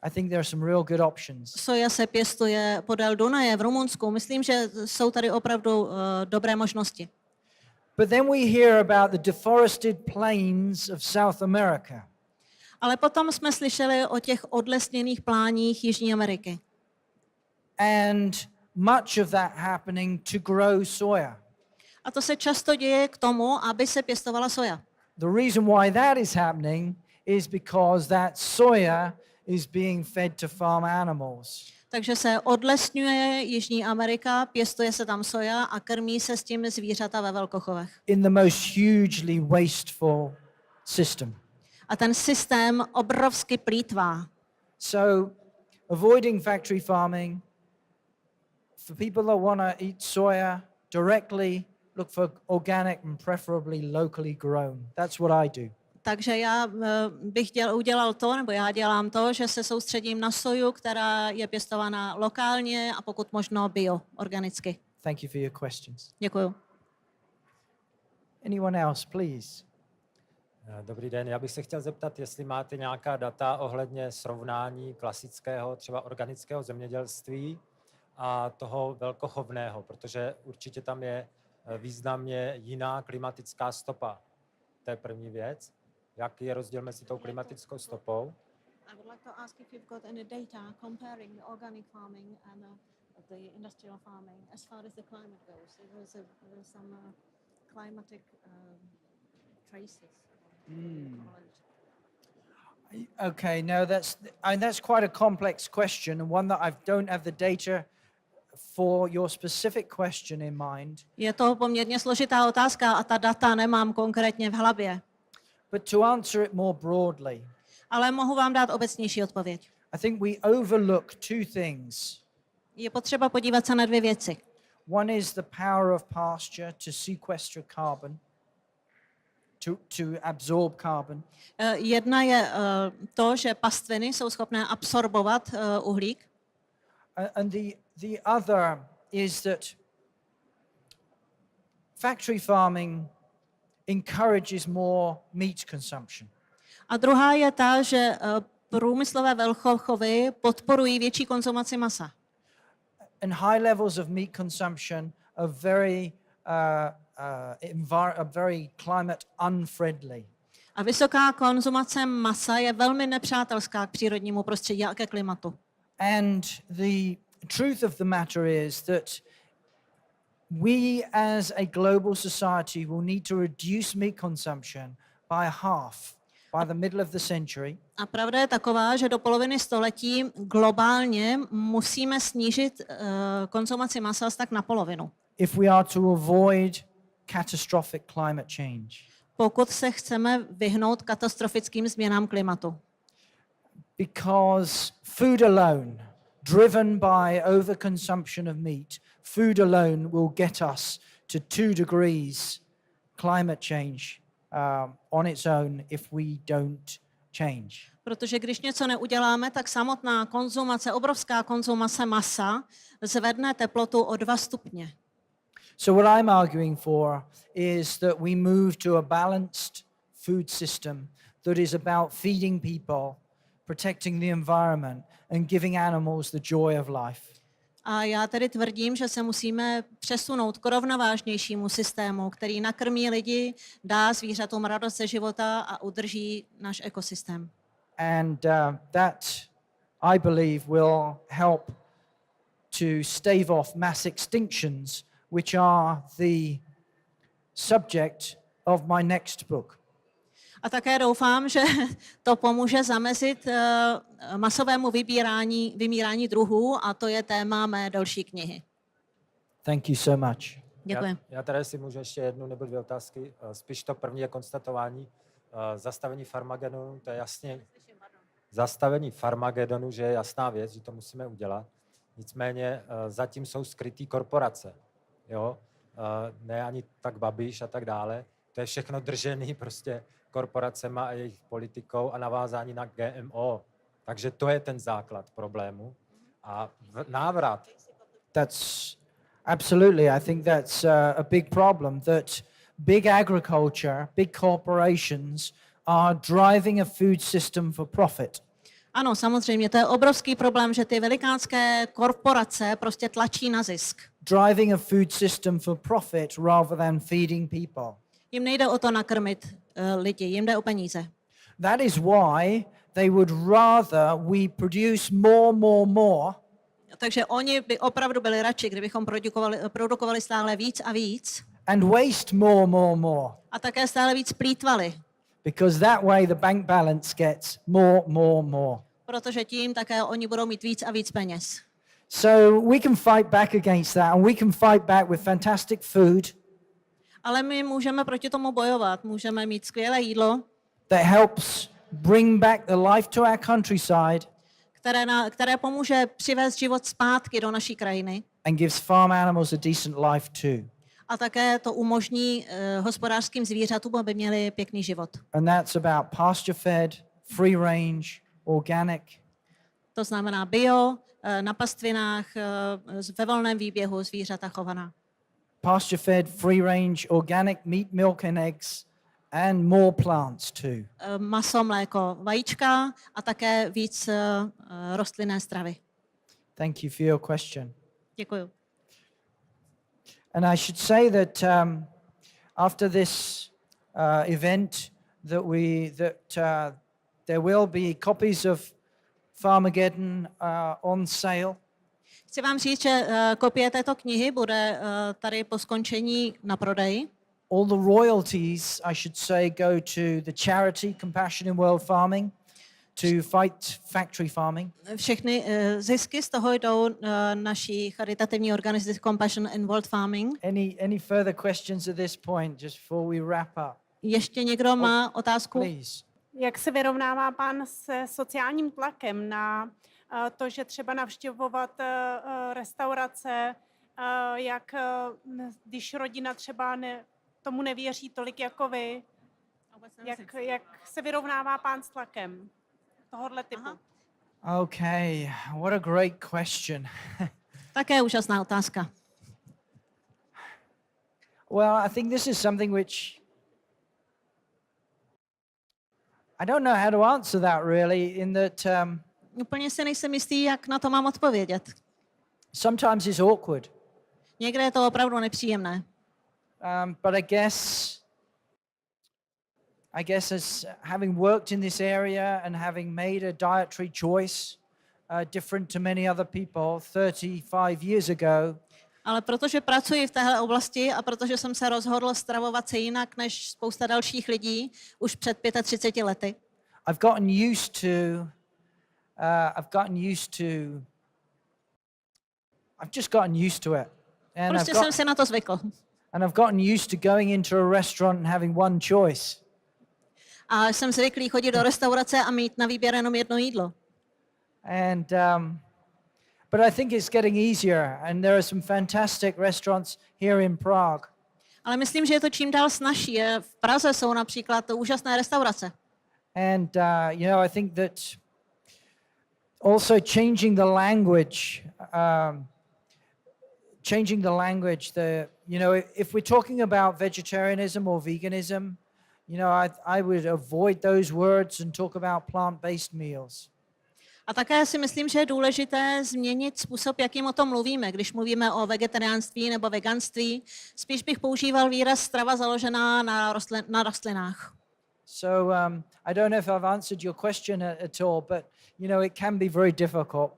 I think there are some real good options. Soja se pěstuje podél Dunaje v Rumunsku. Myslím, že jsou tady opravdu dobré možnosti. But then we hear about the deforested plains of South America. Ale potom jsme slyšeli o těch odlesněných pláních Jižní Ameriky. And much of that happening to grow soya. A to se často děje k tomu, aby se pěstovala soja. The reason why that is happening is because that soya is being fed to farm animals. Takže se odlesňuje Jižní Amerika, pěstuje se tam soja a krmí se s tím zvířata ve velkochovech. In the most hugely wasteful system. A ten systém obrovsky plýtvá. So avoiding factory farming, for people that want to eat soya directly, look for organic and preferably locally grown. That's what I do. Takže já bych udělal to, nebo já dělám to, že se soustředím na soju, která je pěstovaná lokálně a pokud možno bio, organicky. Thank you for your questions. Děkuju. Anyone else, please? Dobrý den, já bych se chtěl zeptat, jestli máte nějaká data ohledně srovnání klasického, třeba organického zemědělství a toho velkochovného, protože určitě tam je významně jiná klimatická stopa. To je první věc. Jaký je rozdíl mezi tou klimatickou stopou? I would like to ask if you've got any data comparing the organic farming and the industrial farming as far as the climate goes. There was some climatic traces. Okay, no, that's quite a complex question and one that I don't have the data for your specific question in mind. Je to poměrně složitá otázka a ta data nemám konkrétně v hlavě. But to answer it more broadly, Ale mohu vám dát obecnější odpověď. I think we overlook two things. Je potřeba podívat se na dvě věci. One is the power of pasture to sequester carbon, to absorb carbon. Jedna je to, že pastviny jsou schopné absorbovat uhlík. And the other is that factory farming encourages more meat consumption. A druhá je ta, že průmyslové velkochovy podporují větší konzumaci masa. And high levels of meat consumption are very climate unfriendly. A vysoká konzumace masa je velmi nepřátelská k přírodnímu prostředí a ke klimatu. And the truth of the matter is that we as a global society will need to reduce meat consumption by half by the middle of the century. A pravda je taková, že do poloviny století globálně musíme snížit konzumaci masa tak na polovinu. If we are to avoid catastrophic climate change. Pokud se chceme vyhnout katastrofickým změnám klimatu. Because food alone, driven by overconsumption of meat, food alone will get us to 2 degrees climate change on its own if we don't change. Protože když něco neuděláme, tak samotná konzumace, obrovská konzumace masa zvedne teplotu o 2 stupně. So what I'm arguing for is that we move to a balanced food system that is about feeding people, protecting the environment and giving animals the joy of life. A já tedy tvrdím, že se musíme přesunout k rovnovážnějšímu systému, který nakrmí lidi, dá zvířatům radost ze života a udrží náš ekosystém. And that, I believe, will help to stave off mass extinctions, which are the subject of my next book. A také doufám, že to pomůže zamezit masovému vymírání druhů a to je téma mé další knihy. Thank you so much. Děkuji. Já tady si můžu ještě jednu nebo dvě otázky. Spíš to první je konstatování. Zastavení Farmagedonu, to je jasně... Zastavení Farmagedonu, že je jasná věc, že to musíme udělat. Nicméně zatím jsou skrytý korporace. Jo? Ne ani tak Babiš a tak dále. To je všechno držený prostě korporacema a jejich politikou a navázání na GMO. Takže to je ten základ problému. A návrat. That's absolutely, I think that's a big problem, that big agriculture, big corporations are driving a food system for profit. Ano, samozřejmě, to je obrovský problém, že ty velikánské korporace prostě tlačí na zisk. Driving a food system for profit rather than feeding people. Jim nejde o to nakrmit lidi, jim jde o peníze. That is why they would rather we produce more. Takže oni by opravdu byli radši, kdybychom produkovali stále víc a víc. And waste more. A také stále víc plýtvali. Because that way the bank balance gets more. Protože tím také oni budou mít víc a víc peněz. So we can fight back against that and we can fight back with fantastic food. Ale my můžeme proti tomu bojovat, můžeme mít skvělé jídlo, That helps bring back the life to our countryside které pomůže přivést život zpátky do naší krajiny. and gives farm animals a decent life too. A také to umožní hospodářským zvířatům, aby měli pěkný život. And that's about pasture-fed, free range, organic. To znamená bio, na pastvinách, ve volném výběhu zvířata chovaná. pasture-fed, free-range, organic meat, milk and eggs, and more plants too. Maso, mléko, vajíčka a také víc rostlinné stravy. Thank you for your question. Děkuju. And I should say that after this event, there will be copies of Farmagedon on sale. Chci vám říct, že kopie této knihy bude tady po skončení na prodej. All the royalties, I should say, go to the charity Compassion in World Farming to fight factory farming. Všechny zisky z toho jdou naší charitativní organizaci Compassion in World Farming. Any further questions at this point, just before we wrap up? Ještě někdo má otázku? Please. Jak se vyrovnává pán se sociálním tlakem na to, že třeba navštěvovat restaurace, jak když rodina třeba tomu nevěří tolik jako vy, jak se vyrovnává pán s tlakem tohohle typu? Aha. Okay, what a great question. Také úžasná otázka. Well, I think this is something which I don't know how to answer that really, in that Úplně si nejsem jistý, jak na to mám odpovědět. sometimes it's awkward. Někde je to opravdu nepříjemné. But I guess as having worked in this area and having made a dietary choice different to many other people 35 years ago, Ale protože pracuji v téhle oblasti a protože jsem se rozhodl stravovat se jinak než spousta dalších lidí už před 35 lety, I've just gotten used to it. And prostě jsem se na to zvykl. And I've gotten used to going into a restaurant and having one choice. A jsem zvyklý chodit do restaurace a mít na výběr jenom jedno jídlo. And but I think it's getting easier, and there are some fantastic restaurants here in Prague. Ale myslím, že je to čím dál snazší. V Praze jsou například úžasné restaurace. And I think that also changing the language, if we're talking about vegetarianism or veganism, I would avoid those words and talk about plant-based meals. A také si myslím, že je důležité změnit způsob, jakým o tom mluvíme. Když mluvíme o vegetariánství nebo veganství, spíš bych používal výraz strava založená na rostlinách. So I don't know if I've answered your question at all, but it can be very difficult.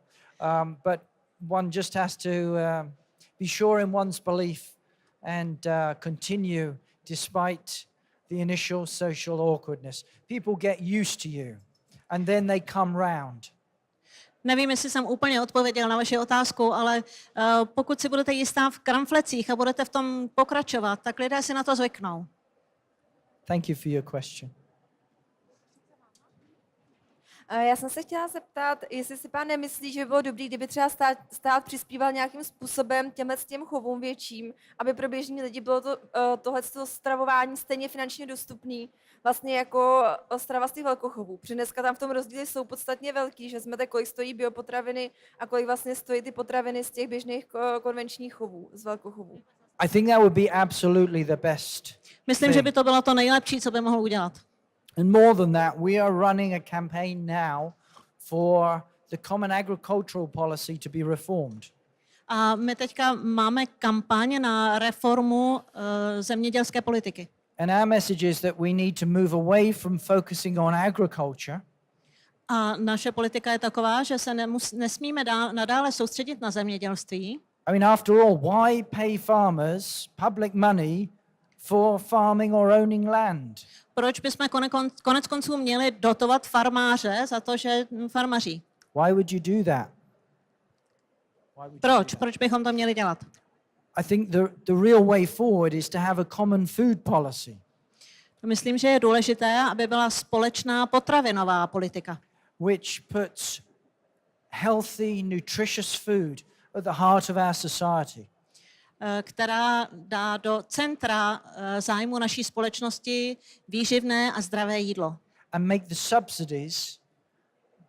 But one just has to be sure in one's belief and continue despite the initial social awkwardness. People get used to you, and then they come round. Nevím, jestli jsem úplně odpověděl na vaši otázku, ale pokud si budete jistá v kramflecích a budete v tom pokračovat, tak lidé si na to zvyknou. Thank you for your question. Já jsem se chtěla zeptat, jestli si pán nemyslí, že by bylo dobré, kdyby třeba stát přispíval nějakým způsobem těm chovům větším, aby pro běžní lidi bylo tohleto stravování stejně finančně dostupný, vlastně jako strava z těch velkochovů. Protože dneska tam v tom rozdíly jsou podstatně velký, že jsme kolik stojí biopotraviny a kolik vlastně stojí ty potraviny z těch běžných konvenčních chovů, z velkochovů. I think that would be absolutely the best. Myslím, že by to bylo to nejlepší, co by mohl udělat. And more than that, we are running a campaign now for the common agricultural policy to be reformed. A my teďka máme kampaň na reformu zemědělské politiky. And our message is that we need to move away from focusing on agriculture A naše politika je taková, že se nesmíme nadále soustředit na zemědělství. I mean, after all, why pay farmers public money for farming or owning land? Proč bychom konec konců měli dotovat farmáře za to, že farmaří? Why would you do that? Proč? Proč bychom to měli dělat? I think the real way forward is to have a common food policy, Myslím, že je důležité, aby byla společná potravinová politika, which puts healthy, nutritious food at the heart of our society. která dá do centra zájmu naší společnosti výživné a zdravé jídlo. And make the subsidies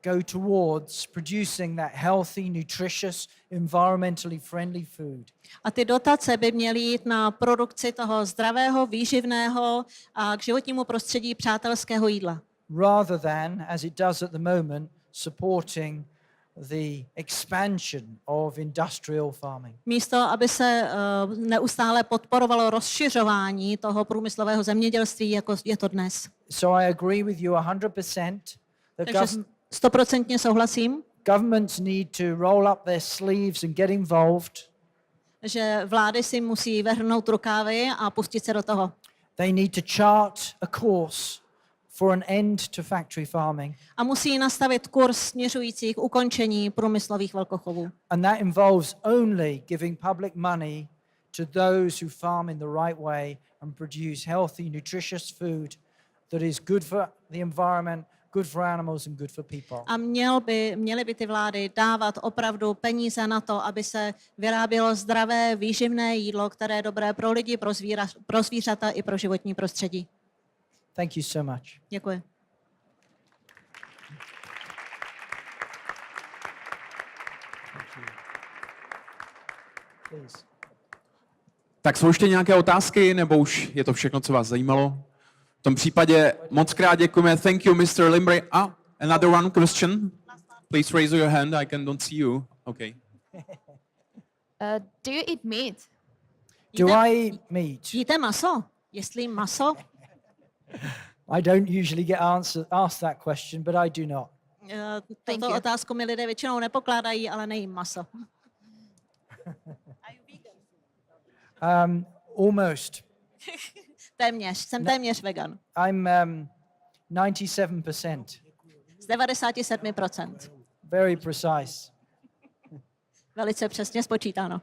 go towards producing that healthy, nutritious, environmentally friendly food. A ty dotace by měly jít na produkci toho zdravého, výživného a k životnímu prostředí přátelského jídla. Rather than, as it does at the moment, supporting the expansion of industrial farming. Místo, aby se neustále podporovalo rozšiřování toho průmyslového zemědělství, jako je to dnes. So I agree with you 100%. Takže 100% souhlasím, Governments need to roll up their sleeves and get involved. že vlády si musí vrhnout rukávy a pustit se do toho. They need to chart a course for an end to factory farming. A musí nastavit kurz směřující k ukončení průmyslových velkochovů. And that involves only giving public money to those who farm in the right way and produce healthy, nutritious food that is good for the environment, good for animals and good for people. A měly by ty vlády dávat opravdu peníze na to, aby se vyrábělo zdravé, výživné jídlo, které je dobré pro lidi, pro zvířata i pro životní prostředí. Thank you so much. Děkuji. Please. Tak jsou ještě nějaké otázky, nebo už je to všechno, co vás zajímalo? V tom případě moc krát děkujeme. Thank you, Mr. Lymbery. Another one question? Please raise your hand. I don't see you. Okay. Do you eat meat? Do I eat meat? Jíte maso? Jestli maso? I don't usually get asked that question, but I do not. Thank Tuto you. otázku mi lidé většinou nepokládají, ale nejím maso. Almost. Téměř, jsem téměř vegan. I'm 97%. Z 97%. Very precise. Velice přesně spočítáno.